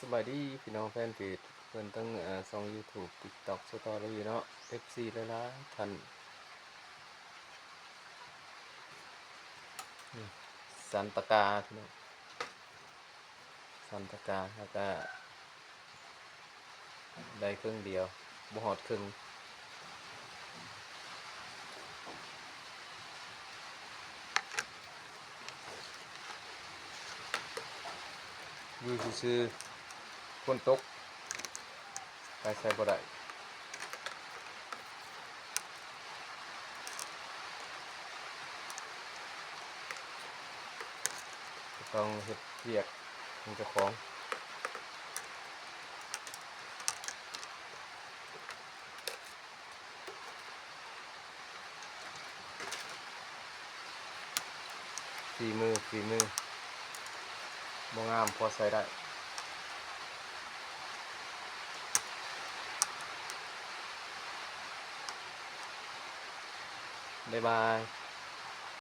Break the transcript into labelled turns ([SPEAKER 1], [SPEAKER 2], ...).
[SPEAKER 1] สบายดีพี่น้องแฟนเพจเพิ่นตั้งช่อง YouTube TikTok Story เนาะ FC หลายๆท่านนี่สันตกาพี่น้องสันตกาแล้วก็ได้ครึ่งเดียวบ่ฮอดครึ่งอยู่ซื่อๆฝนตกไปใช้บ่ได้ต้องเฮ็ดเวียกของเจ้าของฝีมือบ่งามพอใช้ได้บ๊ายบาย